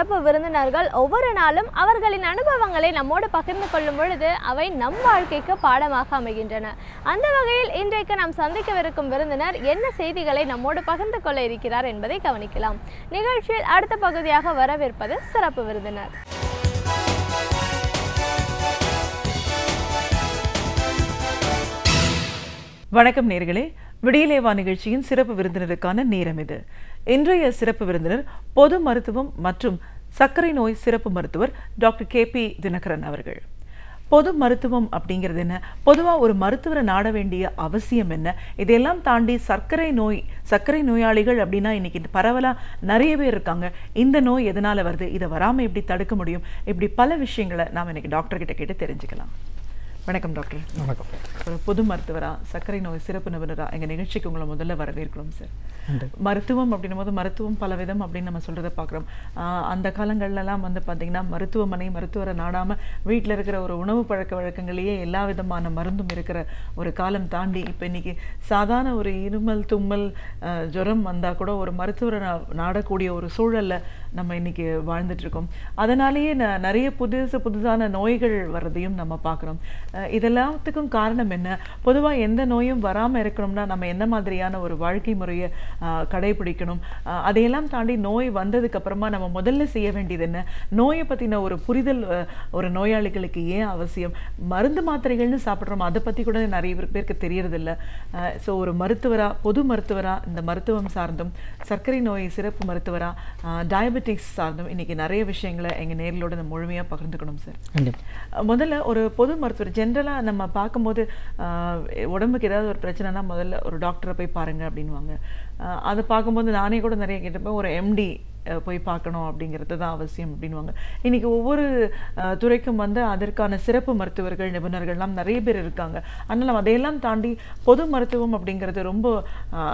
சிறப்பு விருந்தினர்கள் ஒவ்வொரு நாளும் அவர்களின் அனுபவங்களை நம்மோடு பகிர்ந்து கொள்ளும் பொழுது அவை நம் வாழ்க்கைக்கு பாடமாக அமைகின்றன. அந்த வகையில் இன்றைக்கு நாம் சந்திக்கவிருக்கும் விருந்தினர் என்ன செய்திகளை நம்மோடு பகிர்ந்து கொள்ள இருக்கிறார் என்பதை கவனிக்கலாம். நிகழ்ச்சியில் அடுத்த பகுதியாக வரவிருப்பது சிறப்பு விருந்தினர். வணக்கம் நேயர்களே, விடியலேவா நிகழ்ச்சியின் சிறப்பு விருந்தினருக்கான நேரம் இது. இன்றைய சிறப்பு விருந்தினர் பொது மருத்துவம் மற்றும் சர்க்கரை நோய் சிறப்பு மருத்துவர் டாக்டர் KP தினகரன் அவர்கள். பொது மருத்துவம் அப்படிங்கிறது என்ன, பொதுவாக ஒரு மருத்துவரை நாட வேண்டிய அவசியம் என்ன, இதையெல்லாம் தாண்டி சர்க்கரை நோயாளிகள் அப்படின்னா இன்னைக்கு பரவலாக நிறைய பேர் இருக்காங்க. இந்த நோய் எதனால் வருது, இதை வராமல் எப்படி தடுக்க முடியும், இப்படி பல விஷயங்களை நாம் இன்னைக்கு டாக்டர்கிட்ட கேட்டு தெரிஞ்சுக்கலாம். வணக்கம் டாக்டர். வணக்கம். ஒரு பொது மருத்துவராக, சர்க்கரை நோய் சிறப்பு நிபுணராக எங்கள் நிகழ்ச்சிக்கு உங்களை முதல்ல வரவேற்கிறோம் சார். மருத்துவம் அப்படின்னும் போது மருத்துவம் பல விதம் அப்படின்னு நம்ம சொல்கிறத பார்க்குறோம். அந்த காலங்கள்லாம் வந்து பார்த்திங்கன்னா மருத்துவரை நாடாமல் வீட்டில் இருக்கிற ஒரு உணவு பழக்க வழக்கங்களையே எல்லா விதமான மருந்தும் இருக்கிற ஒரு காலம் தாண்டி இப்போ இன்றைக்கி சாதாரண ஒரு இருமல் தும்மல் ஜுரம் வந்தால் கூட ஒரு மருத்துவரை நாடக்கூடிய ஒரு சூழலில் நம்ம இன்றைக்கி வாழ்ந்துட்டுருக்கோம். அதனாலேயே நிறைய புதுசான நோய்கள் வர்றதையும் நம்ம பார்க்குறோம். இதெல்லாத்துக்கும் காரணம் என்ன, பொதுவாக எந்த நோயும் வராமல் இருக்கணும்னா நம்ம என்ன மாதிரியான ஒரு வாழ்க்கை முறையை கடைபிடிக்கணும், அதையெல்லாம் தாண்டி நோய் வந்ததுக்கு அப்புறமா நம்ம முதல்ல செய்ய வேண்டியது என்ன, நோயை பற்றின ஒரு புரிதல் ஒரு நோயாளிகளுக்கு ஏன் அவசியம், மருந்து மாத்திரைகள்னு சாப்பிட்றோம் அதை பற்றி கூட நிறைய பேருக்கு தெரியறதில்ல. ஸோ ஒரு மருத்துவராக, பொது மருத்துவராக, இந்த மருத்துவம் சார்ந்தும் சர்க்கரை நோய் சிறப்பு மருத்துவராக, டயபெட்டிக்ஸ் சார்ந்தும் இன்னைக்கு நிறைய விஷயங்களை எங்கள் நேரிலோட நம்ம முழுமையாக பகிர்ந்துக்கணும் சார். முதல்ல ஒரு பொது மருத்துவர் ஜென்ரலாக நம்ம பார்க்கும்போது உடம்புக்கு ஏதாவது ஒரு பிரச்சனைனா முதல்ல ஒரு டாக்டரை போய் பாருங்க அப்படின்வாங்க. அதை பார்க்கும்போது நானே கூட நிறைய கேட்டப்போ ஒரு MD போய் பார்க்கணும் அப்படிங்கிறது தான் அவசியம் அப்படின்வாங்க. இன்றைக்கி ஒவ்வொரு துறைக்கும் வந்து அதற்கான சிறப்பு மருத்துவர்கள் நிபுணர்கள்லாம் நிறைய பேர் இருக்காங்க. அதனால் அதையெல்லாம் தாண்டி பொது மருத்துவம் அப்படிங்கிறது ரொம்ப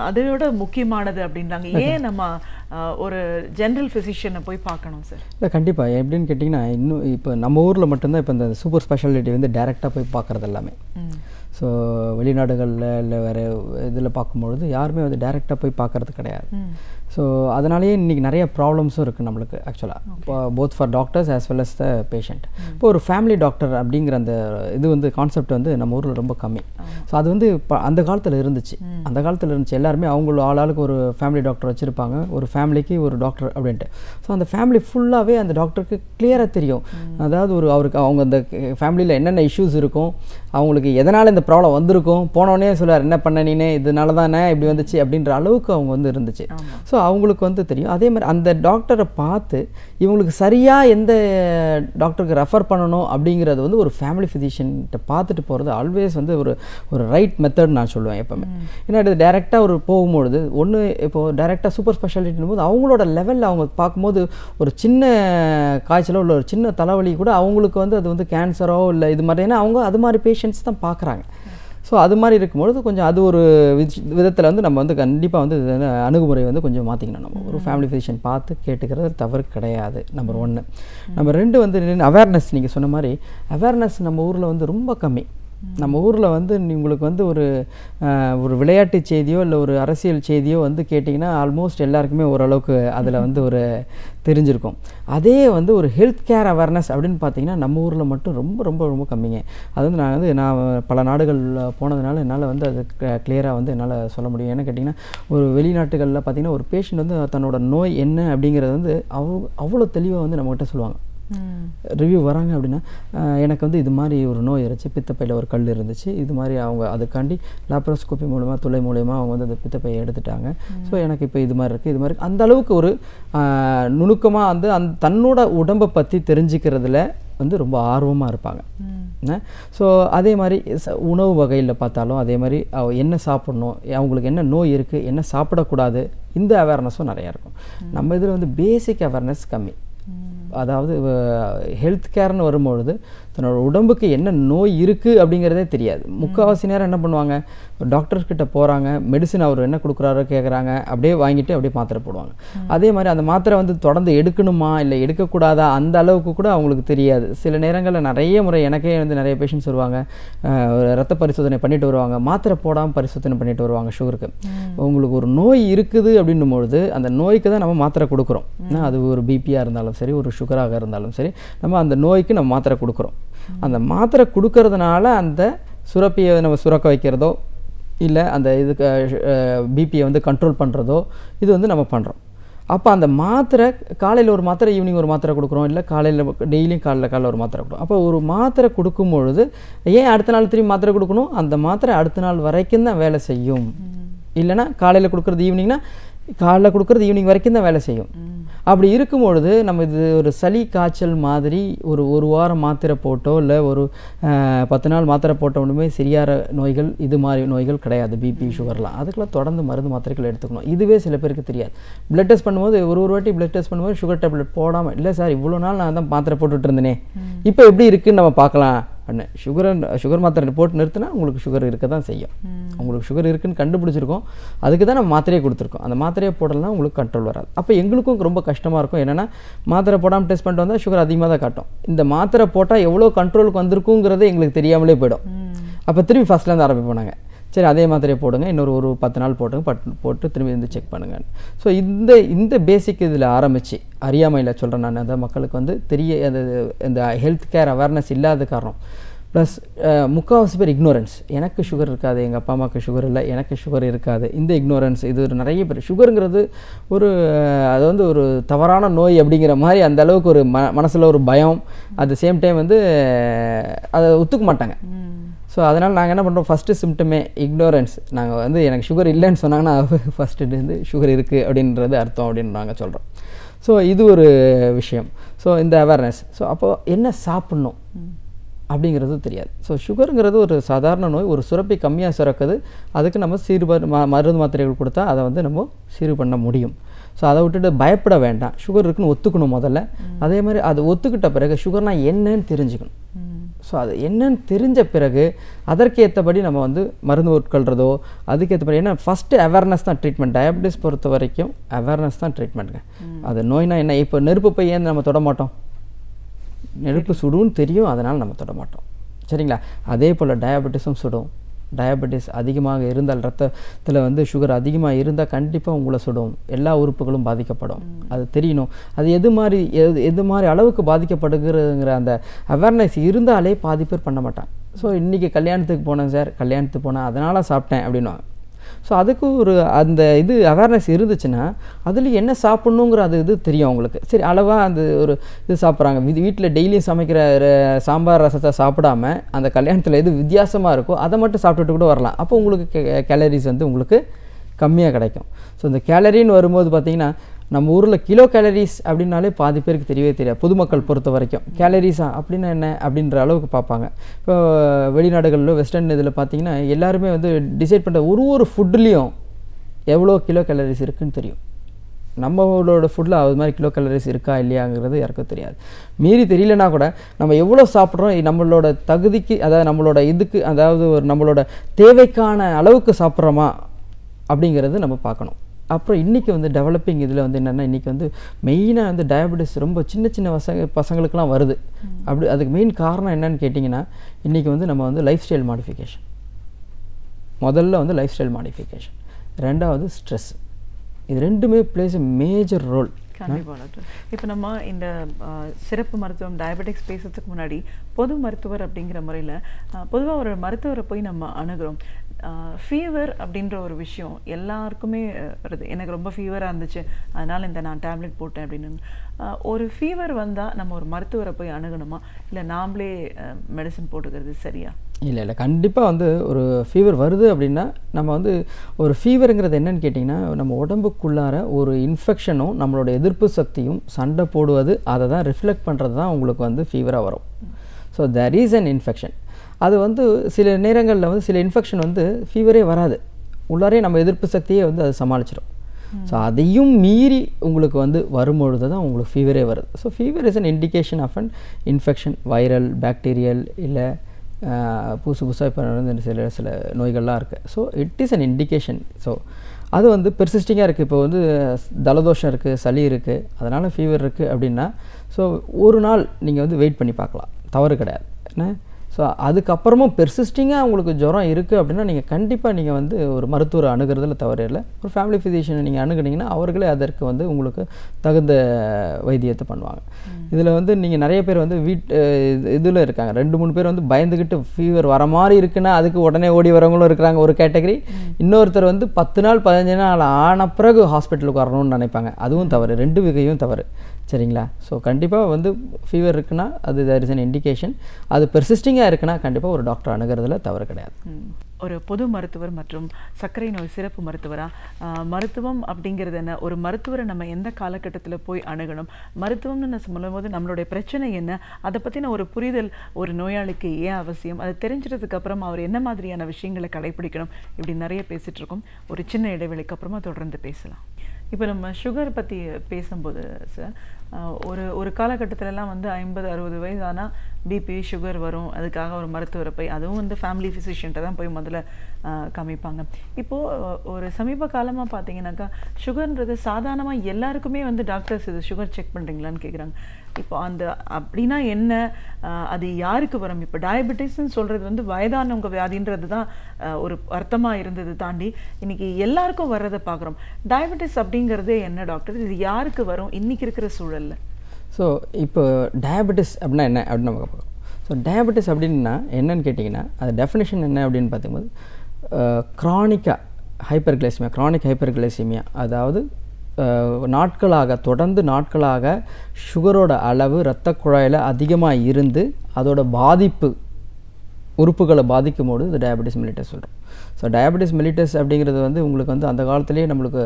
அதையோட முக்கியமானது அப்படின்றாங்க. ஏன் நம்ம ஒரு ஜென்ரல் ஃபிசிஷியனை போய் பார்க்கணும் சார்? இல்லை, கண்டிப்பாக. எப்படின்னு கேட்டிங்கன்னா, இன்னும் இப்போ நம்ம ஊரில் மட்டும்தான் இப்போ இந்த சூப்பர் ஸ்பெஷாலிட்டி வந்து டைரெக்டாக போய் பார்க்குறது எல்லாமே. ஸோ வெளிநாடுகளில் இல்லை வேறு இதில் பார்க்கும்பொழுது யாருமே வந்து டைரெக்டாக போய் பார்க்குறது கிடையாது. ஸோ அதனாலேயே இன்றைக்கி நிறைய ப்ராப்ளம்ஸும் இருக்குது நம்மளுக்கு ஆக்சுவலாக, இப்போ both for doctors as well as the patient. இப்போ ஒரு ஃபேமிலி டாக்டர் அப்படிங்கிற அந்த இது வந்து கான்செப்ட் வந்து நம்ம ஊரில் ரொம்ப கம்மி. ஸோ அது வந்து இப்போ அந்த காலத்தில் இருந்துச்சு. எல்லாருமே ஆளுக்கு ஒரு ஃபேமிலி டாக்டர் வச்சுருப்பாங்க, ஒரு ஃபேமிலிக்கு ஒரு டாக்டர் அப்படின்ட்டு. ஸோ அந்த ஃபேமிலி ஃபுல்லாகவே அந்த டாக்டருக்கு கிளியராக தெரியும், அதாவது அவருக்கு அவங்க அந்த ஃபேமிலியில் என்னென்ன இஷ்யூஸ் இருக்கும், அவங்களுக்கு எதனால் இந்த ப்ராப்ளம் வந்திருக்கும், போனோடனே சொல்லுவார் என்ன பண்ண நீனே, இதனால தானே இப்படி வந்துச்சு அப்படின்ற அளவுக்கு அவங்க வந்து இருந்துச்சு. ஸோ அவங்களுக்கு வந்து தெரியும். அதே மாதிரி அந்த டாக்டரை பார்த்து இவங்களுக்கு சரியாக எந்த டாக்டருக்கு ரெஃபர் பண்ணணும் அப்படிங்கிறது வந்து ஒரு ஃபேமிலி ஃபிசிஷியன்கிட்ட பார்த்துட்டு போகிறது ஆல்வேஸ் வந்து ஒரு ரைட் மெத்தட் நான் சொல்லுவேன் எப்போவுமே. ஏன்னா இது டைரெக்டாக ஒரு போகும்பொழுது ஒன்று, இப்போது டைரெக்டாக சூப்பர் ஸ்பெஷாலிட்டின் போது அவங்களோட லெவலில் அவங்க பார்க்கும்போது ஒரு சின்ன காய்ச்சலோ இல்லை ஒரு சின்ன தலைவலி கூட அவங்களுக்கு வந்து அது வந்து கேன்சரோ இல்லை இது மாதிரி, ஏன்னா அவங்க அது மாதிரி பேஷண்ட்ஸ் தான் பார்க்குறாங்க. ஸோ அது மாதிரி இருக்கும்பொழுது கொஞ்சம் அது ஒரு விதத்தில் வந்து நம்ம வந்து கண்டிப்பாக வந்து அணுகுமுறை வந்து கொஞ்சம் மாற்றிக்கணும். நம்ம ஒரு ஃபேமிலி ஃபிசிஷியன் பார்த்து கேட்டுக்கிறது தவறு கிடையாது, நம்பர் 1. நம்பர் 2 வந்து அவேர்னஸ். நீங்கள் சொன்ன மாதிரி அவேர்னஸ் நம்ம ஊரில் வந்து ரொம்ப கம்மி. நம்ம ஊரில் வந்து உங்களுக்கு வந்து ஒரு விளையாட்டு செய்தியோ இல்லை ஒரு அரசியல் செய்தியோ வந்து கேட்டிங்கன்னா ஆல்மோஸ்ட் எல்லாருக்குமே ஓரளவுக்கு அதில் வந்து ஒரு தெரிஞ்சிருக்கும். அதே வந்து ஒரு ஹெல்த் கேர் அவேர்னஸ் அப்படின்னு பார்த்தீங்கன்னா நம்ம ஊரில் மட்டும் ரொம்ப ரொம்ப ரொம்ப கம்மிங்க. அது வந்து நான் பல நாடுகள் போனதுனால என்னால் வந்து அது கிளியராக வந்து என்னால் சொல்ல முடியும். ஏன்னு கேட்டிங்கன்னா ஒரு வெளிநாட்டுகளில் பார்த்திங்கன்னா ஒரு பேஷண்ட் வந்து தன்னோட நோய் என்ன அப்படிங்கிறது வந்து அவ்வளோ தெளிவாக வந்து நம்மகிட்ட சொல்லுவாங்க. ரிவ்யூ வராங்க அப்படின்னா, எனக்கு வந்து இது மாதிரி ஒரு நோய் இருந்துச்சு, பித்தப்பையில் ஒரு கல் இருந்துச்சு, இது மாதிரி அவங்க அதுக்காண்டி லாப்ரோஸ்கோபி மூலமாக துளை மூலமாக அவங்க வந்து அந்த பித்தப்பையை எடுத்துட்டாங்க. ஸோ எனக்கு இப்போ இது மாதிரி இருக்குது, அந்த அளவுக்கு ஒரு நுணுக்கமாக வந்து தன்னோட உடம்பை பற்றி தெரிஞ்சுக்கிறதுல வந்து ரொம்ப ஆர்வமாக இருப்பாங்க. ஸோ அதே மாதிரி உணவு வகையில் பார்த்தாலும் அதே மாதிரி என்ன சாப்பிட்ணும், அவங்களுக்கு என்ன நோய் இருக்குது, என்ன சாப்பிடக்கூடாது, இந்த அவேர்னஸும் நிறையா இருக்கும். நம்ம இதில் வந்து பேசிக் அவேர்னஸ் கம்மி. அதாவது ஹெல்த் கேர்னு வரும்பொழுது தன்னோட உடம்புக்கு என்ன நோய் இருக்குது அப்படிங்கிறதே தெரியாது. முக்கால்வாசி நேரம் என்ன பண்ணுவாங்க, டாக்டர்கிட்ட போகிறாங்க, மெடிசன் அவர் என்ன கொடுக்குறாரோ கேட்குறாங்க, அப்படியே வாங்கிட்டு அப்படியே மாத்திரை போடுவாங்க. அதே மாதிரி அந்த மாத்திரை வந்து தொடர்ந்து எடுக்கணுமா இல்லை எடுக்கக்கூடாதா அந்த அளவுக்கு கூட அவங்களுக்கு தெரியாது. சில நேரங்களில் நிறைய முறை எனக்கே வந்து நிறைய பேஷண்ட்ஸ் வருவாங்க, ரத்த பரிசோதனை பண்ணிட்டு வருவாங்க, மாத்திரை போடாமல் பரிசோதனை பண்ணிட்டு வருவாங்க சுகருக்கு. உங்களுக்கு ஒரு நோய் இருக்குது அப்படின்னும் பொழுது அந்த நோய்க்கு தான் நம்ம மாத்திரை கொடுக்குறோம். அது ஒரு பிபியாக இருந்தாலும் சரி, ஒரு சுகராக இருந்தாலும் சரி, நம்ம அந்த நோய்க்கு நம்ம மாத்திரை கொடுக்குறோம். அந்த மாத்திரை கொடுக்கறதுனால அந்த சுரப்பியை நம்ம சுரக்க வைக்கிறதோ இல்லை அந்த இதுக்கு பிபியை வந்து கண்ட்ரோல் பண்ணுறதோ இது வந்து நம்ம பண்ணுறோம். அப்போ அந்த மாத்திரை காலையில் ஒரு மாத்திரை, ஈவினிங் ஒரு மாத்திரை கொடுக்குறோம், இல்லை காலையில் டெய்லியும் காலைல ஒரு மாத்திரை கொடுக்கும். அப்போ ஒரு மாத்திரை கொடுக்கும்பொழுது ஏன் அடுத்த நாள் திரும்பி மாத்திரை கொடுக்கணும், அந்த மாத்திரை அடுத்த நாள் வரைக்கும் தான் வேலை செய்யும். இல்லைனா காலையில் கொடுக்குறது ஈவினிங்னா காலைல கொடுக்குறது ஈவினிங் வரைக்கும் தான் வேலை செய்யும். அப்படி இருக்கும்பொழுது நம்ம இது ஒரு சளி காய்ச்சல் மாதிரி ஒரு வாரம் மாத்திரை போட்டோ இல்லை ஒரு 10 நாள் மாத்திரை போட்டோன்னுமே சரியார நோய்கள் இது மாதிரி நோய்கள் கிடையாது. பிபி சுகர்லாம் அதுக்கெல்லாம் தொடர்ந்து மருந்து மாத்திரைகள் எடுத்துக்கணும். இதுவே சில பேருக்கு தெரியாது. பிளட் டெஸ்ட் பண்ணும்போது ஒரு வாட்டி பிளட் டெஸ்ட் பண்ணும்போது சுகர் டேப்லெட் போடாமல், இல்லை சார் இவ்வளோ நாள் நான் தான் மாத்திரை போட்டுட்டு இருந்தேனே, இப்போ எப்படி இருக்குன்னு நம்ம பார்க்கலாம் பண்ணு. சுகர் மாத்திரை போட்டு நிறுத்தினா உங்களுக்கு சுகர் இருக்க தான் செய்யும். உங்களுக்கு சுகர் இருக்குன்னு கண்டுபிடிச்சிருக்கோம், அதுக்கு தான் நம்ம மாத்திரையை கொடுத்துருக்கோம். அந்த மாத்திரையை போடலாம் உங்களுக்கு கண்ட்ரோல் வராது. அப்போ எங்களுக்கும் ரொம்ப கஷ்டமாக இருக்கும். என்னென்னா மாத்திரை போடாமல் டெஸ்ட் பண்ணிட்டு வந்தால் சுகர் அதிகமாக தான் காட்டும். இந்த மாத்திரை போட்டால் எவ்வளோ கண்ட்ரோலுக்கு வந்திருக்குங்கிறது எங்களுக்கு தெரியாமலே போயிடும். அப்போ திரும்பி ஃபஸ்ட்லேருந்து ஆரம்பிப்போம் நாங்கள். சரி அதே மாத்திரையை போடுங்க, இன்னொரு ஒரு 10 நாள் போட்டு திரும்பி வந்து செக் பண்ணுங்க. ஸோ இந்த பேசிக் இதில் ஆரம்பித்து அறியாமையில் சொல்கிறேன் நான். அந்த மக்களுக்கு வந்து இந்த ஹெல்த் கேர் அவேர்னஸ் இல்லாத காரணம். ப்ளஸ் முக்கால்வாசி பேர் இக்னோரன்ஸ். எனக்கு சுகர் இருக்காது, எங்கள் அப்பா அம்மாவுக்கு சுகர் இல்லை, எனக்கு சுகர் இருக்காது, இந்த இக்னோரன்ஸ் இது நிறைய பேர். சுகருங்கிறது அது வந்து ஒரு தவறான நோய் அப்படிங்கிற மாதிரி அந்த அளவுக்கு ஒரு மனசில் ஒரு பயம். அட் த சேம் டைம் வந்து அதை ஒத்துக்க மாட்டாங்க. ஸோ அதனால் நாங்கள் என்ன பண்ணுறோம், ஃபஸ்ட்டு சிம்டமே இக்னோரன்ஸ். நாங்கள் வந்து எனக்கு சுகர் இல்லைன்னு சொன்னாங்கன்னா ஃபஸ்ட்டு வந்து சுகர் இருக்குது அப்படின்றது அர்த்தம் அப்படின்னு நாங்கள் சொல்கிறோம். ஸோ இது ஒரு விஷயம். ஸோ இந்த அவேர்னஸ். ஸோ அப்போது என்ன சாப்பிட்ணும் அப்படிங்கிறது தெரியாது. ஸோ சுகருங்கிறது ஒரு சாதாரண நோய். ஒரு சுரப்பி கம்மியாக சுரக்குது, அதுக்கு நம்ம மருந்து மாத்திரைகள் கொடுத்தா அதை வந்து நம்ம சீர் பண்ண முடியும். ஸோ அதை விட்டுட்டு பயப்பட வேண்டாம். சுகர் இருக்குன்னு ஒத்துக்கணும் முதல்ல. அதே மாதிரி அது ஒத்துக்கிட்ட பிறகு சுகர்னால் என்னன்னு தெரிஞ்சுக்கணும். ஸோ அது என்னன்னு தெரிஞ்ச பிறகு அதற்கு ஏற்றபடி நம்ம வந்து மருந்து உட்கொள்றதோ அதுக்கேற்றபடி. ஏன்னா ஃபஸ்ட்டு அவேர்னஸ் தான் ட்ரீட்மெண்ட். டயபிட்டிஸ் பொறுத்த வரைக்கும் அவேர்னஸ் தான் ட்ரீட்மெண்ட்டுங்க. அது நோய்னா என்ன, இப்போ நெருப்பு போய் ஏன் நம்ம தொட மாட்டோம், நெருப்பு சுடுன்னு தெரியும், அதனால் நம்ம தொட மாட்டோம். சரிங்களா? அதே போல் டயபெட்டிஸும் சுடும். டயபெட்டிஸ் அதிகமாக இருந்தால், ரத்தத்தில் வந்து சுகர் அதிகமாக இருந்தால் கண்டிப்பாக உங்களை சுடும். எல்லா உறுப்புகளும் பாதிக்கப்படும். அது தெரியணும். அது எது மாதிரி அளவுக்கு பாதிக்கப்படுகிறதுங்கிற அந்த அவேர்னஸ் இருந்தாலே பாதி பேர் பண்ண மாட்டாங்க. ஸோ இன்றைக்கி கல்யாணத்துக்கு போனேன் சார், கல்யாணத்துக்கு போனேன் அதனால் சாப்பிட்டேன் அப்படின்வாங்க. ஸோ அதுக்கு ஒரு அந்த அவேர்னஸ் இருந்துச்சுன்னா அதில் என்ன சாப்பிட்ணுங்கிற இது தெரியும் அவங்களுக்கு. சரி அளவாக அந்த ஒரு சாப்பிட்றாங்க. வீட்டில் டெய்லியும் சமைக்கிற சாம்பார் ரசத்தை சாப்பிடாம அந்த கல்யாணத்தில் எது வித்தியாசமாக இருக்கோ அதை மட்டும் சாப்பிட்டுட்டு கூட வரலாம். அப்போ உங்களுக்கு கேலரிஸ் வந்து உங்களுக்கு கம்மியாக கிடைக்கும். ஸோ இந்த கேலரின்னு வரும்போது பார்த்திங்கன்னா நம்ம ஊரில் கிலோ கேலரிஸ் அப்படின்னாலே பாதி பேருக்கு தெரியவே தெரியாது. பொதுமக்கள் பொறுத்த வரைக்கும் கேலரிஸா அப்படின்னா என்ன அப்படின்ற அளவுக்கு பார்ப்பாங்க. இப்போ வெளிநாடுகளில் வெஸ்டர்ன் இதில் பார்த்திங்கன்னா எல்லாருமே வந்து டிசைட் பண்ணுற ஒரு ஃபுட்லேயும் எவ்வளோ கிலோ கேலரிஸ் இருக்குதுன்னு தெரியும். நம்மளோட ஃபுட்டில் அது மாதிரி கிலோ கேலரிஸ் இருக்கா இல்லையாங்கிறது யாருக்கும் தெரியாது. மீறி தெரியலனா கூட நம்ம எவ்வளோ சாப்பிட்றோம், நம்மளோட தகுதிக்கு, அதாவது நம்மளோட இதுக்கு, அதாவது நம்மளோட தேவைக்கான அளவுக்கு சாப்பிட்றோமா அப்படிங்கிறது நம்ம பார்க்கணும். அப்புறம் இன்றைக்கி வந்து டெவலப்பிங் இதில் வந்து என்னென்னா இன்றைக்கி வந்து மெயினாக வந்து டயபெட்டிஸ் ரொம்ப சின்ன பசங்களுக்கெலாம் வருது. அதுக்கு மெயின் காரணம் என்னன்னு கேட்டிங்கன்னா இன்றைக்கி வந்து நம்ம வந்து லைஃப் ஸ்டைல் மாடிஃபிகேஷன். முதல்ல வந்து லைஃப் ஸ்டைல் மாடிஃபிகேஷன், ரெண்டாவது ஸ்ட்ரெஸ். இது ரெண்டுமே பிளேஸ் எ மேஜர் ரோல். கண்டிப்பாக டாக்டர். இப்போ நம்ம இந்த சிறப்பு மருத்துவம் டயபெட்டிக்ஸ் பேசுறதுக்கு முன்னாடி பொது மருத்துவர் அப்படிங்கிற முறையில் பொதுவாக ஒரு மருத்துவரை போய் நம்ம அணுகிறோம். ஃபீவர் அப்படின்ற ஒரு விஷயம் எல்லாருக்குமே வருது. எனக்கு ரொம்ப ஃபீவராக இருந்துச்சு அதனால் நான் டேப்லெட் போட்டேன் அப்படின்னு. ஒரு ஃபீவர் வந்தால் நம்ம ஒரு மருத்துவரை போய் அணுகணுமா, இல்லை நாமளே மெடிசன் போட்டுக்கிறது சரியா? இல்லை கண்டிப்பாக வந்து ஒரு ஃபீவர் வருது அப்படின்னா நம்ம வந்து ஒரு ஃபீவருங்கிறது என்னன்னு கேட்டிங்கன்னா நம்ம உடம்புக்குள்ளார ஒரு இன்ஃபெக்ஷனும் நம்மளோட எதிர்ப்பு சக்தியும் சண்டை போடுவது, அதை தான் ரிஃப்ளெக்ட் பண்ணுறது தான் உங்களுக்கு வந்து ஃபீவராக வரும். So there is an infection. அது வந்து சில நேரங்களில் வந்து சில இன்ஃபெக்ஷன் வந்து ஃபீவரே வராது, உள்ளாரே நம்ம எதிர்ப்பு சக்தியே வந்து அதை சமாளிச்சிடும். ஸோ அதையும் மீறி உங்களுக்கு வந்து வரும்பொழுது தான் உங்களுக்கு ஃபீவரே வருது. So fever is an indication of an infection, viral, bacterial, இல்லை புதுசாக இப்போ வந்து சில நோய்கள்லாம் இருக்குது. So it is an indication. So அது வந்து பெர்சிஸ்டிங்காக இருக்குது. இப்போ வந்து ஜலதோஷம் இருக்குது, சளி இருக்குது, அதனால் ஃபீவர் இருக்குது அப்படின்னா ஸோ ஒரு நாள் நீங்கள் வந்து வெயிட் பண்ணி பார்க்கலாம், தவறு கிடையாது. என்ன ஸோ அதுக்கப்புறமும் பெர்சிஸ்டிங்காக உங்களுக்கு ஜுரம் இருக்குது அப்படின்னா நீங்கள் கண்டிப்பாக நீங்கள் வந்து ஒரு மருத்துவரை அணுகிறதுல தவறு இல்லை. ஒரு ஃபேமிலி ஃபிசிஷியனை நீங்கள் அணுகுனீங்கன்னா அவர்களே அதற்கு வந்து உங்களுக்கு தகுந்த வைத்தியத்தை பண்ணுவாங்க. இதில் வந்து நீங்கள் நிறைய பேர் வந்து இதில் இருக்காங்க, 2-3 பேர் வந்து பயந்துக்கிட்டு ஃபீவர் வர மாதிரி இருக்குன்னா அதுக்கு உடனே ஓடி வரவங்களும் இருக்கிறாங்க ஒரு கேட்டகரி. இன்னொருத்தர் வந்து 10 நாள் 15 நாள் ஆன பிறகு ஹாஸ்பிட்டலுக்கு வரணும்னு நினைப்பாங்க. அதுவும் தவறு, 2 வகையும் தவறு. சரிங்களா? ஸோ கண்டிப்பாக வந்து ஃபீவர் இருக்குன்னா அது தேர் இஸ் அன் இண்டிகேஷன். அது பெர்சிஸ்டிங்காக இருக்குன்னா கண்டிப்பாக ஒரு டாக்டர் அணுகிறதுல தவறு கிடையாது. ஒரு பொது மருத்துவர் மற்றும் சர்க்கரை நோய் சிறப்பு மருத்துவராக மருத்துவம் அப்படிங்கிறது என்ன, ஒரு மருத்துவரை நம்ம எந்த காலகட்டத்தில் போய் அணுகணும், மருத்துவம்னு நான் சொல்லும்போது நம்மளுடைய பிரச்சனை என்ன, அதை பற்றின ஒரு புரிதல் ஒரு நோயாளிக்கு ஏன் அவசியம், அது தெரிஞ்சிட்டதுக்கு அப்புறம் அவர் என்ன மாதிரியான விஷயங்களை கடைபிடிக்கணும், இப்படி நிறைய பேசிகிட்டு இருக்கோம். ஒரு சின்ன இடைவெளிக்கு அப்புறமா தொடர்ந்து பேசலாம். இப்போ நம்ம சுகர் பற்றி பேசும்போது சார், ஒரு காலகட்டத்திலலாம் வந்து 50-60 வயது ஆனால் பிபி சுகர் வரும், அதுக்காக ஒரு மருத்துவரை போய், அதுவும் வந்து ஃபேமிலி ஃபிசிஷியன்ட்ட தான் போய் முதல்ல காமிப்பாங்க. இப்போது ஒரு சமீப காலமாக பார்த்தீங்கன்னாக்கா சுகர்ன்றது சாதாரணமாக எல்லாருக்குமே வந்து டாக்டர்ஸ் இது சுகர் செக் பண்ணுறீங்களான்னு கேட்குறாங்க. இப்போ அப்படின்னா என்ன, அது யாருக்கு வரும்? இப்போ டயபெட்டிஸ்ன்னு சொல்கிறது வந்து வயதானவங்க வியாதின்றது தான் ஒரு அர்த்தமாக இருந்தது தாண்டி இன்றைக்கி எல்லாருக்கும் வர்றதை பார்க்குறோம். டயபெட்டிஸ் அப்படிங்கிறது என்ன டாக்டர், இது யாருக்கு வரும் இன்றைக்கி இருக்கிற சூழலில்? ஸோ இப்போ டயபெட்டிஸ் அப்படின்னா என்ன அப்படின்னு நம்ம பார்க்கலாம். ஸோ டயபெட்டிஸ் அப்படின்னா என்னன்னு கேட்டிங்கன்னா அது டெஃபினேஷன் என்ன அப்படின்னு பார்க்கும்போது க்ரானிக்காக ஹைப்பர்கிளைசிமியா, க்ரானிக் ஹைப்பர்கிளைசிமியா, அதாவது தொடர்ந்து நாட்களாக சுகரோட அளவு இரத்த குழாயில் அதிகமாக இருந்து அதோட பாதிப்பு உறுப்புகளை பாதிக்கும் போது இது டயபெட்டிஸ் மெலிட்டஸ் சொல்கிறோம். ஸோ டயபெட்டிஸ் மெலிட்டஸ் அப்படிங்கிறது வந்து உங்களுக்கு வந்து அந்த காலத்துலேயே நம்மளுக்கு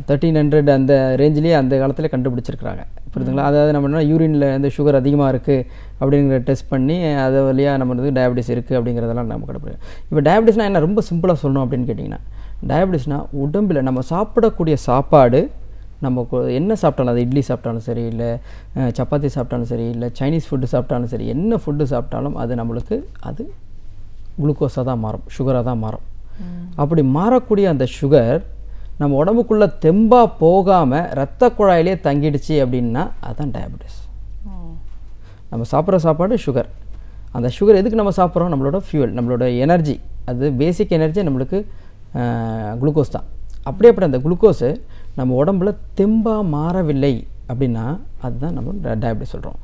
1300 அந்த ரேஞ்சிலேயே அந்த காலத்துலேயே கண்டுபிடிச்சிருக்கிறாங்க. புரியுதுங்களா? அதாவது நம்ம என்ன யூரினில் வந்து சுகர் அதிகமாக இருக்குது அப்படிங்கிற டெஸ்ட் பண்ணி அது வழியாக நம்ம வந்து டயபெட்டிஸ் இருக்குது அப்படிங்கிறதெல்லாம் நம்ம கண்டுபிடிக்கிறோம். இப்போ டயபெட்டிஸ்னால் என்ன ரொம்ப சிம்பிளாக சொல்லணும் அப்படின்னு கேட்டிங்கன்னா, டயபெட்டிஸ்னால் உடம்பில் நம்ம சாப்பிடக்கூடிய சாப்பாடு, நம்ம என்ன சாப்பிட்டாலும், அது இட்லி சாப்பிட்டாலும் சரி, இல்லை சப்பாத்தி சாப்பிட்டாலும் சரி, இல்லை சைனீஸ் ஃபுட்டு சாப்பிட்டாலும் சரி, என்ன ஃபுட்டு சாப்பிட்டாலும் அது நம்மளுக்கு அது குளுக்கோஸாக தான் மாறும், சுகராக தான் மாறும். அப்படி மாறக்கூடிய அந்த சுகர் நம்ம உடம்புக்குள்ளே தெம்பாக போகாமல் இரத்த குழாயிலே தங்கிடுச்சு அப்படின்னா அதுதான் டயபெட்டிஸ். நம்ம சாப்பிட்ற சாப்பாடு சுகர். அந்த சுகர் எதுக்கு நம்ம சாப்பிட்றோம்? நம்மளோட ஃபியூவல், நம்மளோட எனர்ஜி, அது பேசிக் எனர்ஜி நம்மளுக்கு குளுக்கோஸ் தான். அப்படியேப்பட்ட அந்த குளுக்கோஸு நம்ம உடம்புல தெம்பாக மாறவில்லை அப்படின்னா அதுதான் நம்ம டயபெட்டிஸ் சொல்கிறோம்.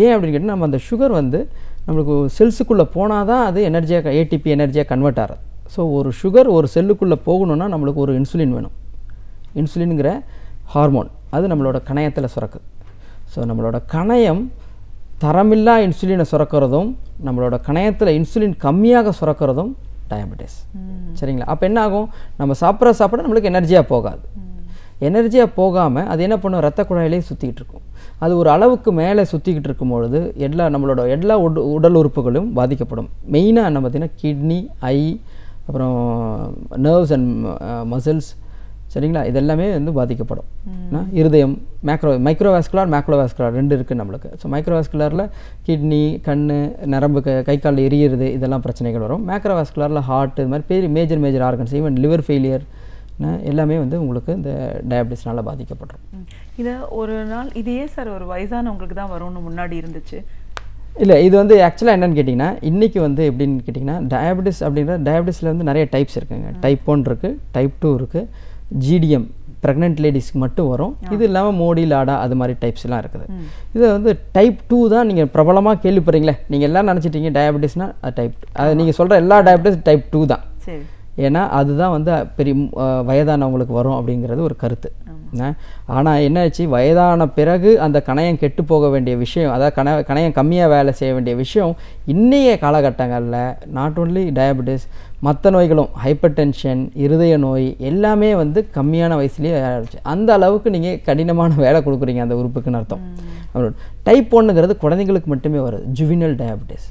ஏன் அப்படின்னு கேட்டால் நம்ம அந்த சுகர் வந்து நம்மளுக்கு செல்ஸுக்குள்ளே போனால் தான் அது எனர்ஜியாக ஏடிபி எனர்ஜியாக கன்வெர்ட் ஆகிறது. ஸோ ஒரு சுகர் ஒரு செல்லுக்குள்ளே போகணுன்னா நம்மளுக்கு ஒரு இன்சுலின் வேணும். இன்சுலினுங்கிற ஹார்மோன் அது நம்மளோட கணையத்தில் சுரக்குது. ஸோ நம்மளோட கணையம் தரமில்லா இன்சுலினை சுரக்கிறதும் நம்மளோட கணையத்தில் இன்சுலின் கம்மியாக சுரக்கிறதும் டயபெட்டிஸ். சரிங்களா? அப்போ என்ன ஆகும்? நம்ம சாப்பிட்ற சாப்பாடு நம்மளுக்கு எனர்ஜியாக போகாது. எனர்ஜியாக போகாமல் அது என்ன பண்ணும்? ரத்த குழாயிலே சுற்றிக்கிட்டு இருக்கும். அது ஒரு அளவுக்கு மேலே சுற்றிக்கிட்டு இருக்கும்பொழுது நம்மளோட எல்லா உடல் உறுப்புகளும் பாதிக்கப்படும். மெயினாக என்ன பார்த்திங்கன்னா கிட்னி, ஐ, அப்புறம் நர்வ்ஸ் அண்ட் மசில்ஸ், சரிங்களா, இதெல்லாமே வந்து பாதிக்கப்படும். இருதயம், மைக்ரோவாஸ்குலார், மேக்ரோவாஸ்குலார் 2 இருக்குது நம்மளுக்கு. ஸோ மைக்ரோவாஸ்குலாரில் கிட்னி, கண், நரம்பு, கை காலில் எரியிறது, இதெல்லாம் பிரச்சனைகள் வரும். மேக்ரோவாஸ்குலாரில் ஹார்ட், இது மாதிரி major organs, even liver failure எல்லாமே வந்து உங்களுக்கு இந்த டயபெட்டிஸ்னால பாதிக்கப்படும். இதை ஒரு நாள் இதையே சார் ஒரு வயசானவங்களுக்கு தான் வரும்னு முன்னாடி இருந்துச்சு. இல்லை, இது வந்து ஆக்சுவலாக என்னென்னு கேட்டிங்கன்னா இன்றைக்கி வந்து எப்படின்னு கேட்டிங்கன்னா டயபெட்டிஸ் அப்படிங்கிற டயபெட்டிஸில் வந்து நிறைய டைப்ஸ் இருக்குங்க. டைப் 1 இருக்குது, டைப் 2 இருக்குது, ஜிடிஎம் ப்ரெக்னென்ட் லேடிஸ்க்கு மட்டும் வரும். இது இல்லாமல் மோடி, லாடா அது மாதிரி டைப்ஸ்லாம் இருக்குது. இது வந்து டைப் 2 தான் நீங்கள் பிரபலமாக கேள்விப்படுறீங்களே. நீங்கள் எல்லாம் நினச்சிட்டீங்க டயபெட்டிஸ்னால் அது டைப் 2. அது நீங்கள் சொல்கிற எல்லா டயபெட்டிஸ் டைப் 2 தான். சரி. ஏன்னா அதுதான் வந்து பெரிய வயதானவங்களுக்கு வரும் அப்படிங்கிறது ஒரு கருத்து. ஆனால் என்னாச்சு, வயதான பிறகு அந்த கணையம் கெட்டு போக வேண்டிய விஷயம், அதாவது கணையம் கம்மியாக வேலை செய்ய வேண்டிய விஷயம் இன்றைய காலகட்டங்களில் நாட் ஓன்லி டயபெட்டிஸ், மற்ற நோய்களும் ஹைப்பர் டென்ஷன், இருதய நோய் எல்லாமே வந்து கம்மியான வயசுலேயே ஆயிடுச்சு. அந்த அளவுக்கு நீங்கள் கடினமான வேலை கொடுக்குறீங்க அந்த உறுப்புக்குன்னு அர்த்தம். டைப் 1ங்கிறது குழந்தைங்களுக்கு மட்டுமே வருது, ஜுவினல் டயபிட்டிஸ்.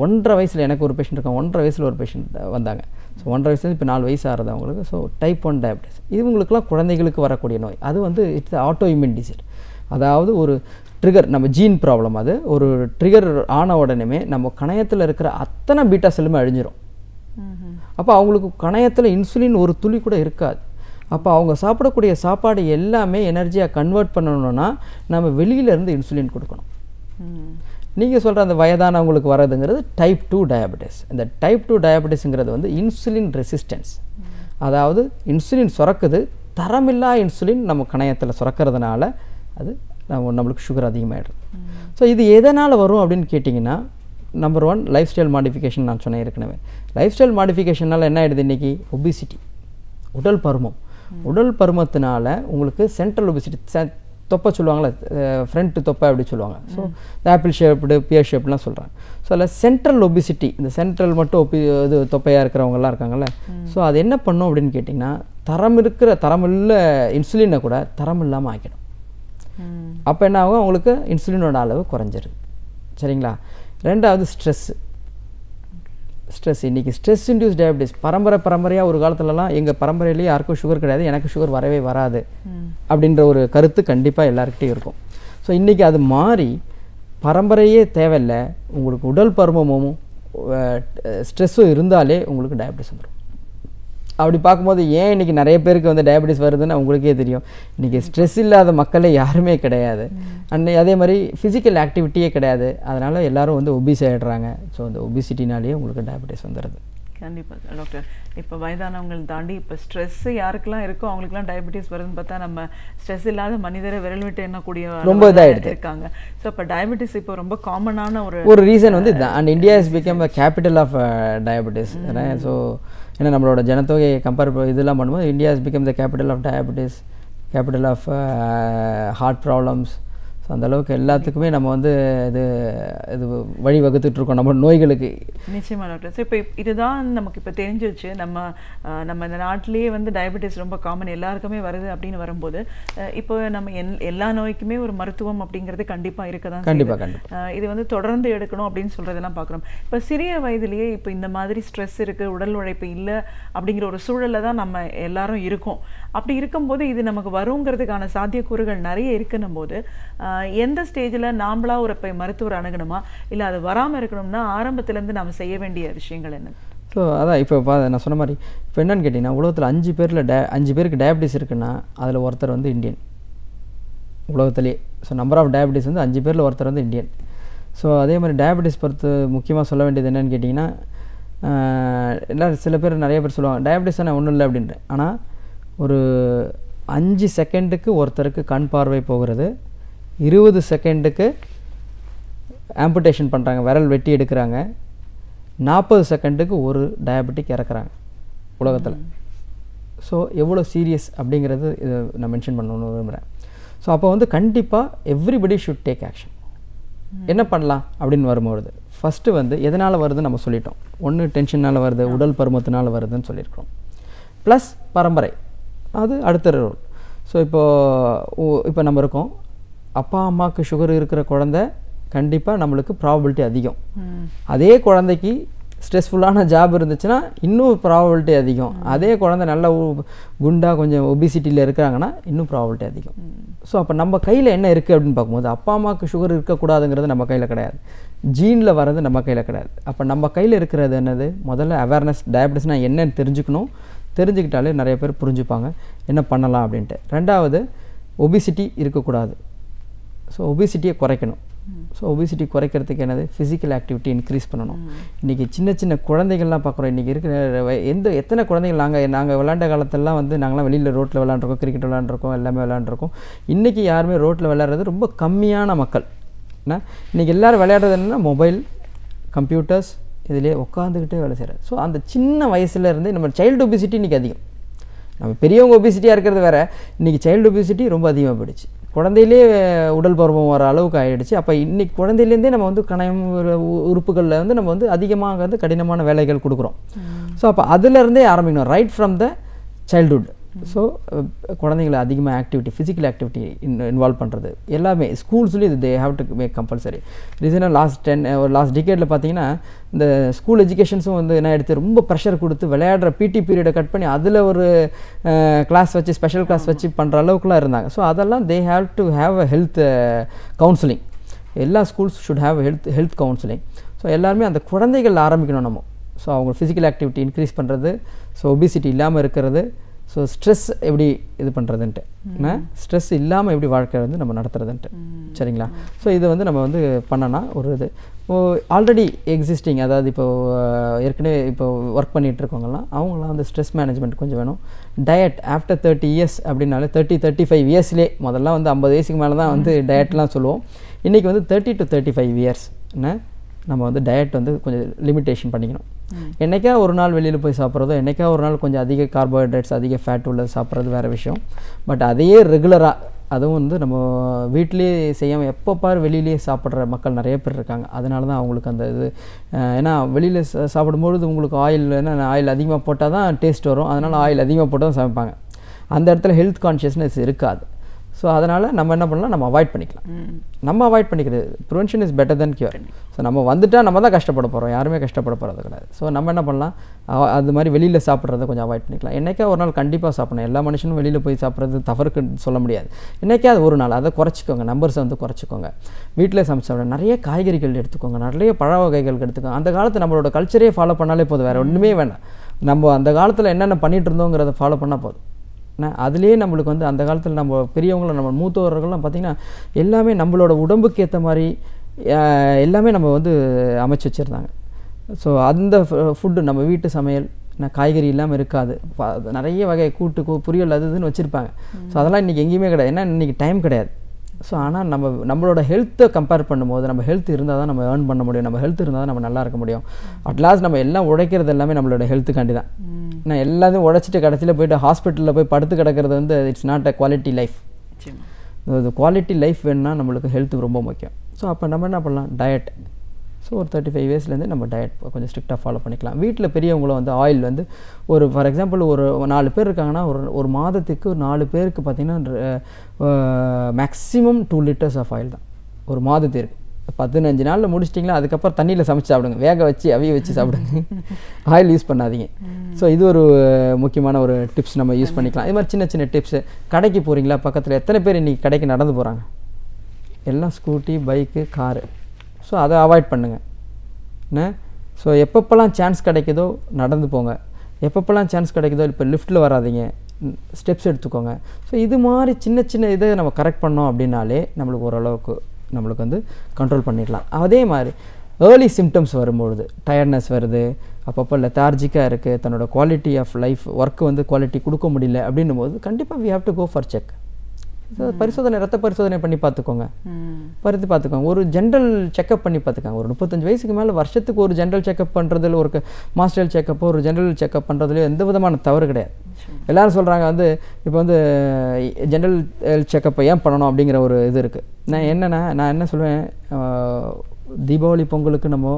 1.5 வயசில் எனக்கு ஒரு பேஷண்ட் இருக்காங்க, 1.5 வயசில் ஒரு பேஷண்ட் வந்தாங்க. ஸோ 1.5 வயசுலேருந்து இப்போ 4 வயசு ஆகிறது அவங்களுக்கு. ஸோ டைப் 1 டயபிட்டிஸ் இவங்களுக்குலாம் குழந்தைகளுக்கு வரக்கூடிய நோய். அது வந்து இட்ஸ் ஆட்டோ இம்யூன் டிசீஸ். அதாவது ஒரு ட்ரிகர், நம்ம ஜீன் ப்ராப்ளம். அது ஒரு ட்ரிகர் ஆன உடனே நம்ம கணையத்தில் இருக்கிற அத்தனை பீட்டா செல்லுமே அழிஞ்சிரும். அப்போ அவங்களுக்கு கணையத்தில் இன்சுலின் ஒரு துளி கூட இருக்காது. அப்போ அவங்க சாப்பிடக்கூடிய சாப்பாடு எல்லாமே எனர்ஜியாக கன்வெர்ட் பண்ணணும்னா நம்ம வெளியிலேருந்து இன்சுலின் கொடுக்கணும். நீங்கள் சொல்கிற அந்த வயதானவங்களுக்கு வர்றதுங்கிறது டைப் 2 டயபிட்டிஸ். இந்த டைப் 2 டயபிட்டிஸுங்கிறது வந்து இன்சுலின் ரெசிஸ்டன்ஸ். அதாவது இன்சுலின் சுரக்குது, தரமில்லா இன்சுலின் நம்ம கணையத்தில் சுரக்கிறதுனால அது நம்மளுக்கு சுகர் அதிகமாகிடுது. ஸோ இது எதனால் வரும் அப்படின்னு கேட்டிங்கன்னா, நம்பர் 1 லைஃப் ஸ்டைல் மாடிஃபிகேஷன். நான் சொன்னேன் ஏற்கனவே, லைஃப் ஸ்டைல் மாடிஃபிகேஷனால் என்ன ஆகிடுது இன்றைக்கி? ஒபிசிட்டி, உடல் பருமம். உடல் பருமத்தினால உங்களுக்கு சென்ட்ரல் ஒபிசிட்டி, தொப்பை சொல்லுவாங்களே, ஃப்ரண்ட் தொப்பை அப்படி சொல்லுவாங்க. ஸோ ஆப்பிள் ஷேப்டு, பியர் ஷேப்லாம் சொல்கிறாங்க. ஸோ அதில் சென்ட்ரல் ஒபிசிட்டி, இந்த சென்ட்ரல் மட்டும் இது தொப்பையாக இருக்கிறவங்கலாம் இருக்காங்கல்ல. ஸோ அது என்ன பண்ணும் அப்படின்னு கேட்டிங்கன்னா, தரமில்ல இன்சுலினை கூட தரம் இல்லாமல் ஆக்கிடும். அப்போ என்ன ஆகும்? அவங்களுக்கு இன்சுலினோட அளவு குறைஞ்சிருது. சரிங்களா? ரெண்டாவது ஸ்ட்ரெஸ்ஸு. இன்றைக்கி ஸ்ட்ரெஸ் இன்டியூஸ் டயபிட்டிஸ் பரம்பரையாக ஒரு காலத்துலலாம் எங்கள் பரம்பரையிலேயே யாருக்கும் சுகர் கிடையாது, எனக்கு சுகர் வரவே வராது அப்படின்ற ஒரு கருத்து கண்டிப்பாக எல்லாருக்கிட்டையும் இருக்கும். ஸோ இன்றைக்கி அது மாறி பரம்பரையே தேவையில்லை, உங்களுக்கு உடல் பருமமும் ஸ்ட்ரெஸ்ஸும் இருந்தாலே உங்களுக்கு டயபிட்டிஸ் வந்துடும். அப்படி பார்க்கும்போது ஏன் இன்றைக்கி நிறைய பேருக்கு வந்து டயபிட்டிஸ் வருதுன்னு உங்களுக்கே தெரியும். இன்றைக்கி ஸ்ட்ரெஸ் இல்லாத மக்களே யாருமே கிடையாது. அதே மாதிரி ஃபிசிக்கல் ஆக்டிவிட்டியே கிடையாது. அதனால் எல்லோரும் வந்து ஒபிஸ் ஆகிடுறாங்க. ஸோ அந்த ஒபிசிட்டினாலேயே உங்களுக்கு டயபிட்டிஸ் வந்துடுது. கண்டிப்பாக டாக்டர். இப்போ வயதானவங்களை தாண்டி இப்போ ஸ்ட்ரெஸ்ஸு யாருக்கெல்லாம் இருக்கோ அவங்களுக்குலாம் டயபிட்டிஸ் வருதுன்னு பார்த்தா நம்ம ஸ்ட்ரெஸ் இல்லாத மனிதரை விரல் விட்டு எண்ணக்கூடிய ரொம்ப இதாகிடுது இருக்காங்க. ஸோ இப்போ டயபிட்டிஸ் இப்போ ரொம்ப காமனான ஒரு ரீசன் வந்து இதுதான். And India is become a capital of diabetes. So ஏன்னா நம்மளோட ஜனத்தொகையை இதெல்லாம் பண்ணும்போது India is become the capital of diabetes, capital of heart problems. So அந்தளவுக்கு எல்லாத்துக்குமே நம்ம வந்து இது வழி வகுத்துட்ருக்கோம் நம்ம நோய்களுக்கு. நிச்சயமாக டாக்டர். ஸோ இப்போ இதுதான் நமக்கு இப்போ தெரிஞ்சிருச்சு, நம்ம இந்த நாட்டிலேயே வந்து டயபிட்டிஸ் ரொம்ப காமன், எல்லாருக்குமே வருது அப்படின்னு வரும்போது இப்போ நம்ம எல்லா நோய்க்குமே ஒரு மருத்துவம் அப்படிங்கிறது கண்டிப்பாக இருக்க தான். கண்டிப்பாக இது வந்து தொடர்ந்து எடுக்கணும் அப்படின்னு சொல்கிறதெல்லாம் பார்க்குறோம். இப்போ சிறிய வயதிலேயே இப்போ இந்த மாதிரி ஸ்ட்ரெஸ் இருக்குது, உடல் உழைப்பு இல்லை அப்படிங்கிற ஒரு சூழலில் தான் நம்ம எல்லாரும் இருக்கோம். அப்படி இருக்கும்போது இது நமக்கு வருங்கிறதுக்கான சாத்தியக்கூறுகள் நிறைய இருக்குன்னும் போது எந்த ஸ்டேஜில் நாமளா ஒரு மருத்துவர் அணுகணுமா, இல்லை அது வராமல் இருக்கணும்னா ஆரம்பத்துலேருந்து நம்ம செய்ய வேண்டிய விஷயங்கள் என்ன? ஸோ அதான் இப்போ நான் சொன்ன மாதிரி இப்போ என்னன்னு கேட்டிங்கன்னா, உலகத்தில் 5 பேருக்கு டயபிட்டிஸ் இருக்குன்னா அதில் ஒருத்தர் வந்து இந்தியன் உலகத்துலேயே. ஸோ நம்பர் ஆஃப் டயபிட்டிஸ் வந்து 5 பேரில் ஒருத்தர் வந்து இந்தியன். ஸோ அதே மாதிரி டயபிட்டிஸ் பொறுத்து முக்கியமாக சொல்ல வேண்டியது என்னென்னு கேட்டிங்கன்னா, சில பேர் நிறைய பேர் சொல்லுவாங்க டயபிட்டிஸ் தானே ஒன்றும் இல்லை அப்படின்ட்டு. ஆனால் ஒரு 5 செகண்டுக்கு ஒருத்தருக்கு கண் பார்வை போகிறது, 20 செகண்டுக்கு ஆம்புடேஷன் பண்ணுறாங்க, விரல் வெட்டி எடுக்கிறாங்க, 40 செகண்டுக்கு ஒரு டயபெட்டிக் இறக்குறாங்க உலகத்தில். ஸோ எவ்வளோ சீரியஸ் அப்படிங்கிறது இதை நான் மென்ஷன் பண்ணணும்னு விரும்புகிறேன். ஸோ அப்போ வந்து கண்டிப்பாக எவ்ரிபடி ஷுட் டேக் ஆக்ஷன். என்ன பண்ணலாம் அப்படின்னு வரும்பொழுது ஃபஸ்ட்டு வந்து எதனால் வருதுன்னு நம்ம சொல்லிட்டோம். ஒன்று டென்ஷனால் வருது, உடல் பருமத்தினால் வருதுன்னு சொல்லியிருக்கிறோம். ப்ளஸ் பரம்பரை, அது அடுத்த ரோல். ஸோ இப்போ நம்ம இருக்கோம், அப்பா அம்மாவுக்கு சுகர் இருக்கிற குழந்தை கண்டிப்பாக நம்மளுக்கு ப்ராபபிலிட்டி அதிகம். அதே குழந்தைக்கு ஸ்ட்ரெஸ்ஃபுல்லான ஜாப் இருந்துச்சுன்னா இன்னும் ப்ராபபிலிட்டி அதிகம். அதே குழந்தை நல்ல குண்டாக கொஞ்சம் ஒபிசிட்டியில் இருக்கிறாங்கன்னா இன்னும் ப்ராபபிலிட்டி அதிகம். ஸோ அப்போ நம்ம கையில் என்ன இருக்குது அப்படின்னு பார்க்கும்போது அப்பா அம்மாவுக்கு சுகர் இருக்கக்கூடாதுங்கிறது நம்ம கையில் கிடையாது, ஜீனில் வர்றது நம்ம கையில் கிடையாது. அப்போ நம்ம கையில் இருக்கிறது என்னது? முதல்ல அவேர்னஸ், டயபிட்டிஸ்னால் என்னன்னு தெரிஞ்சுக்கணும். தெரிஞ்சுக்கிட்டாலே நிறைய பேர் புரிஞ்சுப்பாங்க என்ன பண்ணலாம் அப்படின்ட்டு. ரெண்டாவது ஒபிசிட்டி இருக்கக்கூடாது. ஸோ ஒபிசிட்டியை குறைக்கணும். ஸோ ஒபிசிட்டி குறைக்கிறதுக்கு என்னது? ஃபிசிக்கல் ஆக்டிவிட்டி இன்க்ரீஸ் பண்ணணும். இன்றைக்கி சின்ன குழந்தைகள்லாம் பார்க்குறோம். இன்றைக்கி இருக்கிற எத்தனை குழந்தைகள் நாங்கள் விளையாண்ட காலத்திலலாம் வந்து நாங்களாம் வெளியில் ரோட்டில் விளையாண்டுருக்கோம், கிரிக்கெட் விளையாண்டுருக்கோம், எல்லாமே விளையாண்டுருக்கோம். இன்றைக்கி யாருமே ரோட்டில் விளையாடுறது ரொம்ப கம்மியான மக்கள். ஏன்னா இன்றைக்கி எல்லோரும் விளையாடுறது என்னென்னா மொபைல், கம்ப்யூட்டர்ஸ், இதிலே உட்காந்துக்கிட்டே வேலை செய்கிறார். ஸோ அந்த சின்ன வயசுலேருந்து நம்ம சைல்டு ஒபிசிட்டி இன்றைக்கி அதிகம். நம்ம பெரியவங்க ஒபிசிட்டியாக இருக்கிறது வேறு, இன்றைக்கி சைல்டு ஒபிசிட்டி ரொம்ப அதிகமாக போயிடுச்சு. குழந்தையிலே உடல் பருவம் வர அளவுக்கு ஆகிடுச்சு. அப்போ இன்றைக்கி குழந்தையிலேருந்தே நம்ம வந்து கணையம் உறுப்புகளில் வந்து நம்ம வந்து அதிகமாக வந்து கடினமான வேலைகள் கொடுக்குறோம். ஸோ அப்போ அதிலேருந்தே ஆரம்பிக்கணும், right from the childhood. So குழந்தைங்களை அதிகமாக ஆக்டிவிட்டி ஃபிசிக்கல் ஆக்டிவிட்டி இன்வால்வ் பண்ணுறது எல்லாமே ஸ்கூல்ஸ்லேயும் இது they have to make compulsory. ரீசனாக லாஸ்ட் டிகேடில் பார்த்தீங்கன்னா இந்த ஸ்கூல் எஜுகேஷன்ஸும் வந்து என்ன எடுத்து ரொம்ப ப்ரெஷர் கொடுத்து விளையாடுற பிடி பீரியடை கட் பண்ணி அதில் ஒரு கிளாஸ் வச்சு ஸ்பெஷல் கிளாஸ் வச்சு பண்ணுற அளவுக்குலாம் இருந்தாங்க. ஸோ அதெல்லாம் they have to have a health counselling. எல்லா schools should have health counselling. So எல்லாருமே அந்த குழந்தைகள் ஆரம்பிக்கணும் நம்ம. ஸோ அவங்க ஃபிசிக்கல் ஆக்டிவிட்டி இன்க்ரீஸ் பண்ணுறது, ஸோ ஒபிசிட்டி இல்லாமல் இருக்கிறது, ஸோ ஸ்ட்ரெஸ் எப்படி இது பண்ணுறதுன்ட்டு, ஸ்ட்ரெஸ் இல்லாமல் எப்படி வாழ்க்கை வந்து நம்ம நடத்துறதுன்ட்டு. சரிங்களா? ஸோ இது வந்து நம்ம வந்து பண்ணனா ஒரு இது ஆல்ரெடி எக்ஸிஸ்டிங், அதாவது ஏற்கனவே இப்போ ஒர்க் பண்ணிகிட்டு இருக்கவங்கலாம் அவங்களாம் வந்து ஸ்ட்ரெஸ் மேனேஜ்மெண்ட் கொஞ்சம் வேணும். டயட் ஆஃப்டர் 30 years அப்படின்னாலே 30-35 இயர்ஸ்லேயே, முதல்ல வந்து 50 வயசுக்கு மேலே தான் வந்து டயட்லாம் சொல்லுவோம். இன்றைக்கி வந்து 30 to 35 years நம்ம வந்து டயட் வந்து கொஞ்சம் லிமிட்டேஷன் பண்ணிக்கணும். என்றைக்கா ஒரு நாள் வெளியில் போய் சாப்பிட்றதோ, என்றைக்கா ஒரு நாள் கொஞ்சம் அதிக கார்போஹைட்ரேட்ஸ் அதிக ஃபேட் உள்ளது சாப்பிட்றது வேறு விஷயம். பட் அதையே ரெகுலராக, அதுவும் வந்து நம்ம வீட்டிலேயே செய்யாமல் எப்போ பாரு வெளியிலேயே சாப்பிட்ற மக்கள் நிறைய பேர் இருக்காங்க. அதனால தான் அவங்களுக்கு அந்த இது, ஏன்னா வெளியில் சாப்பிடும்பொழுது உங்களுக்கு ஆயில் அதிகமாக போட்டால் தான் டேஸ்ட் வரும். அதனால் ஆயில் அதிகமாக போட்டு தான் சமைப்பாங்க. அந்த இடத்துல ஹெல்த் கான்ஷியஸ்னஸ் இருக்காது. ஸோ அதனால் நம்ம என்ன பண்ணலாம், நம்ம அவாய்ட் பண்ணிக்கலாம். நம்ம அவாய்ட் பண்ணிக்கிறது, prevention is better then cure. So நம்ம வந்துட்டால் நம்ம தான் கஷ்டப்பட போகிறோம், யாருமே கஷ்டப்பட போகிறது கிடையாது. ஸோ நம்ம என்ன பண்ணலாம், அது மாதிரி வெளியில் சாப்பிட்றத கொஞ்சம் அவாய்ட் பண்ணிக்கலாம். என்றைக்கா ஒரு நாள் கண்டிப்பாக சாப்பிடணும். எல்லா மனுஷனும் வெளியில் போய் சாப்பிட்றது தவறுக்கு சொல்ல முடியாது. என்றைக்காவது ஒரு நாள் அதை குறைச்சிக்கோங்க, நம்பர்ஸை வந்து குறைச்சிக்கோங்க. வீட்டில் சமைச்சு சாப்பிட நிறைய காய்கறிகள் எடுத்துக்கோங்க, நிறைய பழ வகைகள் எடுத்துக்கோங்க. அந்த காலத்து நம்மளோட கல்ச்சரே ஃபாலோ பண்ணாலே போதும், வேறு ஒன்றுமே வேண்டாம். நம்ம அந்த காலத்தில் என்னென்ன பண்ணிகிட்டு இருந்தோங்கிறத ஃபாலோ பண்ணால் போதும். அதுலேயே நம்மளுக்கு வந்து அந்த காலத்தில் நம்ம பெரியவங்களும் நம்ம மூத்தவர்கள்லாம் பார்த்திங்கன்னா எல்லாமே நம்மளோட உடம்புக்கு ஏற்ற மாதிரி எல்லாமே நம்ம வந்து அமைச்சு வச்சுருந்தாங்க. ஸோ அந்த ஃபுட்டு நம்ம வீட்டு சமையல் காய்கறி இல்லாமல் இருக்காது, நிறைய வகை கூட்டு பொரியல் அது இதுன்னு வச்சுருப்பாங்க. ஸோ அதெல்லாம் இன்றைக்கி எங்கேயுமே கிடையாது, ஏன்னா இன்றைக்கி டைம் கிடையாது. ஸோ ஆனால் நம்மளோட ஹெல்த்தை கம்பேர் பண்ணும்போது நம்ம ஹெல்த் இருந்தால் தான் நம்ம ஏர்ன் பண்ண முடியும், நம்ம ஹெல்த் இருந்தால் தான் நம்ம நல்லா இருக்க முடியும். அட்லாஸ்ட் நம்ம எல்லாம் உழைக்கிறது எல்லாமே நம்மளோட ஹெல்த்துக்காண்டி தான். நான் எல்லாத்தையும் உழைச்சிட்டு கடைசியில் போய்ட்டு ஹாஸ்பிட்டலில் போய் படுத்து கிடக்கிறது வந்து it's not a quality life. இது குவாலிட்டி லைஃப் வேணும்னா நம்மளுக்கு ஹெல்த் ரொம்ப முக்கியம். ஸோ அப்போ நம்ம என்ன பண்ணலாம், டயட். ஸோ ஒரு 35 இயர்ஸ்லேருந்து நம்ம டயட் கொஞ்சம் ஸ்ட்ரிக்டாக ஃபாலோ பண்ணிக்கலாம். வீட்டில் பெரியவங்களும் வந்து ஆயில் வந்து ஒரு ஃபார் எக்ஸாம்பிள் ஒரு 4 பேர் இருக்காங்கன்னா ஒரு மாதத்துக்கு 4 பேருக்கு பார்த்திங்கன்னா மேக்ஸிமம் 2 liters ஆஃப் ஆயில் தான் ஒரு மாதத்திற்கு. 15 நாளில் முடிச்சிட்டிங்களா, அதுக்கப்புறம் தண்ணியில் சமைச்சு சாப்பிடுங்க, வேக வச்சு அவிய வச்சு சாப்பிடுங்க, ஆயில் யூஸ் பண்ணாதீங்க. ஸோ இது ஒரு முக்கியமான ஒரு டிப்ஸ் நம்ம யூஸ் பண்ணிக்கலாம். இது மாதிரி சின்ன சின்ன டிப்ஸு. கடைக்கு போகிறீங்களா, பக்கத்தில் எத்தனை பேர் இன்றைக்கி கடைக்கு நடந்து போகிறாங்க? எல்லாம் ஸ்கூட்டி, பைக்கு, காரு. ஸோ அதை அவாய்ட் பண்ணுங்கள். என்ன, ஸோ எப்பப்போல்லாம் சான்ஸ் கிடைக்குதோ நடந்து போங்க, எப்பப்போல்லாம் சான்ஸ் கிடைக்குதோ இப்போ லிஃப்ட்டில் வராதிங்க, ஸ்டெப்ஸ் எடுத்துக்கோங்க. ஸோ இது மாதிரி சின்ன சின்ன இதை நம்ம கரெக்ட் பண்ணோம் அப்படின்னாலே நம்மளுக்கு ஓரளவுக்கு நம்மளுக்கு வந்து கண்ட்ரோல் பண்ணிடலாம். அதே மாதிரி ஏர்லி சிம்டம்ஸ் வரும்பொழுது டயர்ட்னஸ் வருது, அப்பப்போ லெத்தார்ஜிக்காக இருக்குது, தன்னோட குவாலிட்டி ஆஃப் லைஃப் ஒர்க்கு வந்து குவாலிட்டி கொடுக்க முடியல அப்படின்னும் போது கண்டிப்பாக we have to go for check. பரிசோதனை, ரத்த பரிசோதனை பண்ணி பார்த்துக்கோங்க, பார்த்துக்கோங்க. ஒரு ஜென்ரல் செக்அப் பண்ணி பார்த்துக்கோங்க. ஒரு 35 வயசுக்கு மேலே வருஷத்துக்கு ஒரு ஜென்ரல் செக்அப் பண்ணுறதுல, ஒரு மாஸ்டர் செக்கப்போ ஒரு ஜென்ரல் செக்அப் பண்ணுறதுலையோ எந்த விதமான தவறு கிடையாது. எல்லோரும் சொல்கிறாங்க வந்து இப்போ வந்து ஜென்ரல் செக்கப்பை ஏன் பண்ணணும் அப்படிங்கிற ஒரு இது இருக்குது. நான் என்ன சொல்லுவேன், தீபாவளி பொங்கலுக்கு நம்ம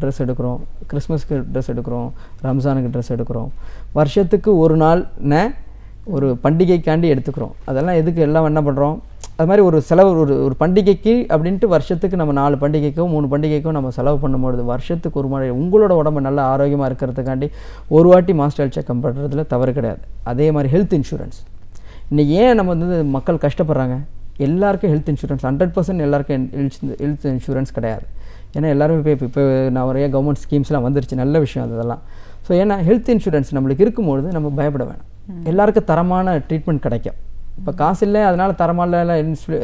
ட்ரெஸ் எடுக்கிறோம், கிறிஸ்மஸ்க்கு ட்ரெஸ் எடுக்கிறோம், ரம்ஜானுக்கு ட்ரெஸ் எடுக்கிறோம், வருஷத்துக்கு ஒரு நாள் ஒரு பண்டிகைக்காண்டி எடுத்துக்கிறோம். அதெல்லாம் எதுக்கு எல்லாம் என்ன பண்ணுறோம், அது மாதிரி ஒரு செலவு ஒரு பண்டிகைக்கு அப்படின்ட்டு வருஷத்துக்கு நம்ம 4 பண்டிகைக்கோ 3 பண்டிகைக்கோ நம்ம செலவு பண்ணும்பொழுது வருஷத்துக்கு ஒரு முறை உங்களோட உடம்பு நல்லா ஆரோக்கியமாக இருக்கிறதுக்காண்டி ஒரு வாட்டி மாஸ்டர் செக்அப் பண்ணுறதுல தவறு கிடையாது. அதே மாதிரி ஹெல்த் இன்சூரன்ஸ். இன்றைக்கி ஏன் நம்ம வந்து மக்கள் கஷ்டப்படுறாங்க, எல்லாருக்கும் ஹெல்த் இன்சூரன்ஸ் 100% எல்லாருக்கும் ஹெல்த் இன்சூரன்ஸ் கிடையாது. ஏன்னா எல்லாருமே இப்போ நான் நிறைய கவர்மெண்ட் ஸ்கீம்ஸ்லாம் வந்துருச்சு, நல்ல விஷயம் அதெல்லாம். ஸோ ஏன்னா ஹெல்த் இன்சூரன்ஸ் நம்மளுக்கு இருக்கும்பொழுது நம்ம பயப்பட வேணாம், எல்லாருக்கும் தரமான ட்ரீட்மெண்ட் கிடைக்கும். இப்போ காசு இல்லை அதனால் தரமான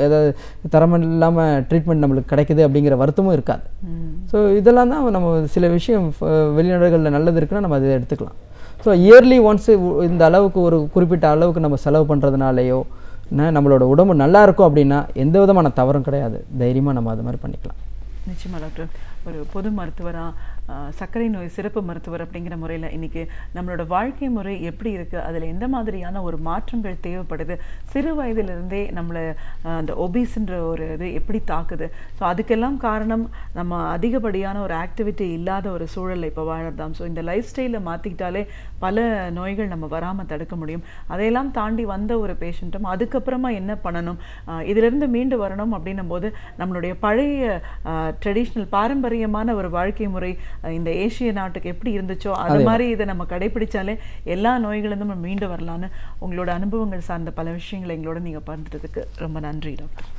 ஏதாவது தரம் இல்லாமல் ட்ரீட்மெண்ட் நம்மளுக்கு கிடைக்குது அப்படிங்கிற வருத்தமும் இருக்காது. ஸோ இதெல்லாம் தான் நம்ம சில விஷயம் வெளிநாடுகளில் நல்லது இருக்குன்னா நம்ம அதை எடுத்துக்கலாம். ஸோ இயர்லி ஒன்ஸ் இந்த அளவுக்கு ஒரு குறிப்பிட்ட அளவுக்கு நம்ம செலவு பண்ணுறதுனாலையோ நம்மளோட உடம்பு நல்லா இருக்கும் அப்படின்னா எந்த விதமான தவறும் கிடையாது, தைரியமாக நம்ம அது மாதிரி பண்ணிக்கலாம். நிச்சயமாக டாக்டர், ஒரு பொது மருத்துவராக சர்க்கரை நோய் சிறப்பு மருத்துவர் அப்படிங்கிற முறையில் இன்னைக்கு நம்மளோட வாழ்க்கை முறை எப்படி இருக்குது, அதில் எந்த மாதிரியான ஒரு மாற்றங்கள் தேவைப்படுது, சிறு வயதிலிருந்தே நம்மளை அந்த ஒபீஸ்ன்ற ஒரு இது எப்படி தாக்குது, ஸோ அதுக்கெல்லாம் காரணம் நம்ம அதிகப்படியான ஒரு ஆக்டிவிட்டி இல்லாத ஒரு சூழலில் இப்போ வாழறதாம். ஸோ இந்த லைஃப் ஸ்டைலை மாற்றிக்கிட்டாலே பல நோய்கள் நம்ம வராமல் தடுக்க முடியும். அதையெல்லாம் தாண்டி வந்த ஒரு பேஷண்ட்டும் அதுக்கப்புறமா என்ன பண்ணணும், இதிலிருந்து மீண்டு வரணும் அப்படின்னும் போது நம்மளுடைய பழைய ட்ரெடிஷ்னல் பாரம்பரியமான ஒரு வாழ்க்கை முறை இந்த ஏசிய நாட்டுக்கு எப்படி இருந்துச்சோ அது மாதிரி இதை நம்ம கடைபிடிச்சாலே எல்லா நோய்களிலும் நம்ம மீண்டு வரலான்னு உங்களோட அனுபவங்கள் சார்ந்த பல விஷயங்களை எங்களோட நீங்கள் பகிர்ந்ததுக்கு ரொம்ப நன்றி டாக்டர்.